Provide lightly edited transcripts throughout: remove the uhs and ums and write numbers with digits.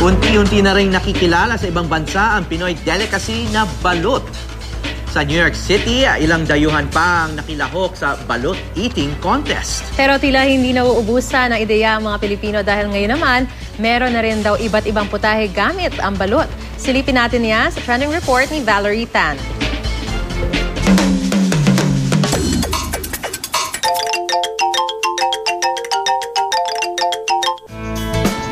Unti-unti na rin nakikilala sa ibang bansa ang Pinoy delicacy na balut. Sa New York City, ilang dayuhan pa ang nakilahok sa balut eating contest. Pero tila hindi nauubusan ng ideya ang mga Pilipino dahil ngayon naman, meron na rin daw iba't ibang putahe gamit ang balut. Silipin natin niya sa trending report ni Valerie Tan.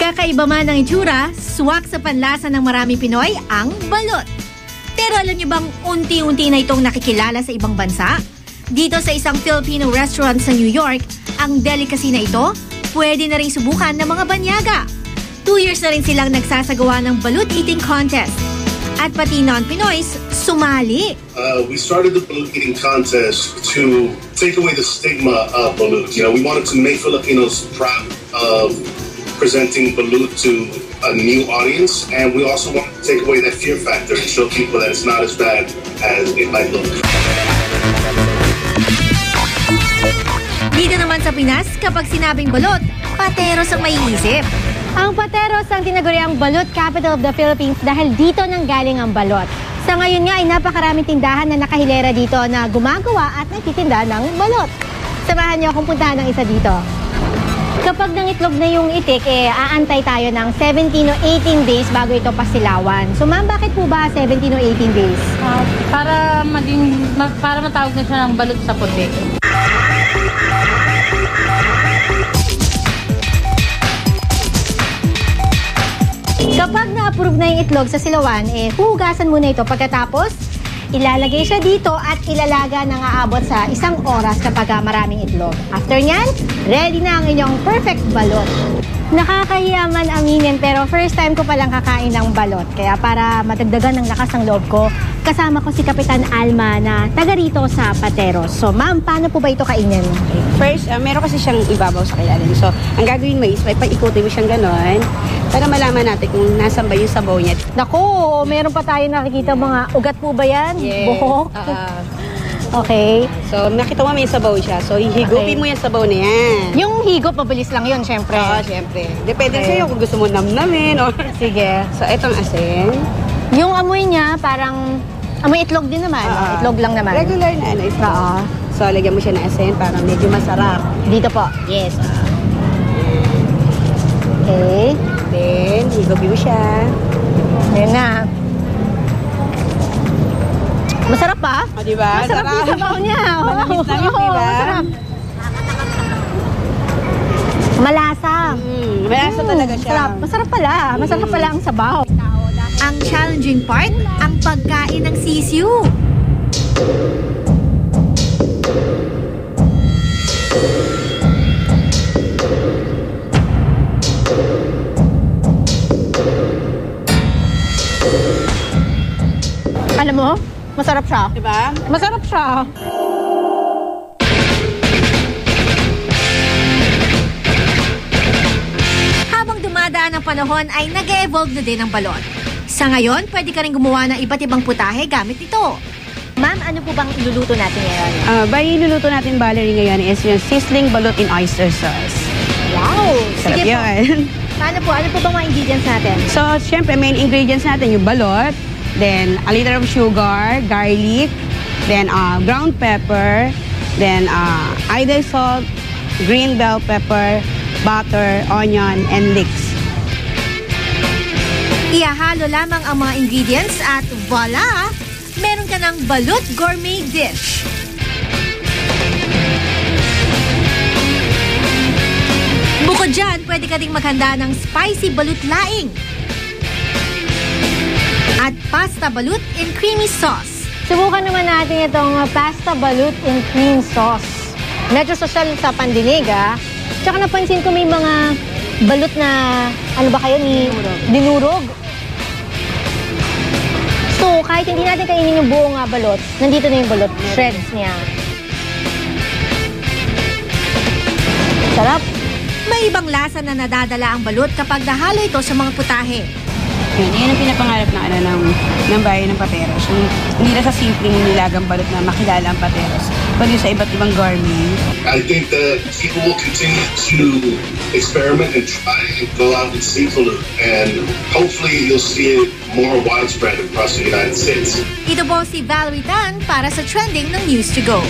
Kakaiba man ang itsura, swak sa panlasa ng maraming Pinoy ang balot. Pero alam niyo bang unti-unti na itong nakikilala sa ibang bansa? Dito sa isang Filipino restaurant sa New York, ang delicacy na ito, pwede na rin subukan ng mga banyaga. 2 years na rin silang nagsasagawa ng balut eating contest. At pati non-Pinoys, sumali. We started the balut eating contest to take away the stigma of balut. You know, we wanted to make Filipinos proud of presenting balut to a new audience, and we also want to take away that fear factor and show people that it's not as bad as it might look. Dito naman sa Pinas, kapag sinabing balot, pateros ang maiisip. Ang Pateros ang tinaguriang balut capital of the Philippines dahil dito nanggaling ang balot. Sa ngayon nga ay napakaraming tindahan na nakahilera dito na gumagawa at nagtitinda ng balot. Samahan niyo akong puntahan ng isa dito. Kapag nangitlog na yung itik, aantay tayo ng 17 o 18 days bago ito pasilawan. So ma'am, bakit po ba 17 o 18 days? Para matawag na siya ng balut sa puti. Kapag na-approve na yung itlog sa silawan, huhugasan muna ito. Pagkatapos, ilalagay siya dito at ilalaga ng aabot sa 1 oras kapag maraming itlog. After nyan, ready na ang inyong perfect balot. Nakakahiya man aminin pero first time ko palang kakain ng balot. Kaya para matagdagan ng lakas ng loob ko, kasama ko si Kapitan Alma na taga rito sa Pateros. So ma'am, paano po ba ito kainin? First, meron kasi siyang ibabaw sa ilalim. So, ang gagawin mo is, may pag-ikutin mo siyang ganon para malaman natin kung nasan ba yung sabaw niya. Naku, meron pa tayo nakikita mga ugat po ba yan? Yes. Buhok? Okay. So, nakita mo may sabaw siya. So, higupin mo yung sabaw na yan. Yung higop, mabilis lang yun, syempre. Oo, syempre. Depende sa'yo kung gusto mo namnamin or... Sige. So, itong asin. Yung amoy niya, parang amoy itlog din naman. Itlog lang naman. Regular na ano, itlog. Oo. So, lagyan mo siya ng asin para medyo masarap. Dito po. Yes. Okay. Then, higupin mo siya. Ayan na. Masarap pa? O, diba? Masarap yung sabaw niya. Malamis lang yun, diba? Masarap. Malasa. Malasa talaga siya. Masarap. Masarap pala. Masarap pala ang sabaw. Ang challenging part, ang pagkain ng sisiu. Alam mo, masarap siya. Diba? Masarap siya. Habang dumadaan ang panahon ay nag-evolve na din ang balot. Sa ngayon, pwede ka rin gumawa ng iba't ibang putahe gamit ito. Ma'am, ano po bang iluluto natin ngayon? Bali, iluluto natin, Valerie, ngayon is yung sizzling balut in oyster sauce. Wow! Sarap Sige po. yun. Paano po? Ano po bang mga ingredients natin? So, syempre, main ingredients natin yung balot, then a little of sugar, garlic, then ground pepper, then idle salt, green bell pepper, butter, onion, and leeks. Ihahalo lamang ang mga ingredients at voila! Meron ka ng balut gourmet dish. Bukod dyan, pwede ka ring maghanda ng spicy balut laing at pasta balut in creamy sauce. Subukan naman natin itong pasta balut in cream sauce. Medyo social sa pandinig, ah. Tsaka napansin ko may mga balut na, ano ba kayo, dinurog. So, kahit hindi natin kainin yung buong balot, nandito na yung balot, shreds niya. Sarap. May ibang lasa na nadadala ang balut kapag nahalo ito sa mga putahe. Yan ang pinapangarap ng bayan ng Pateros. Hindi na sa simpleng nilagang balot na makilala ang Pateros, kundi sa iba't ibang gourmet. I think that people will continue to experiment and try and go out and see balut. And hopefully you'll see it more widespread across the United States. Ito po si Valerie Tan para sa Trending ng News to Go.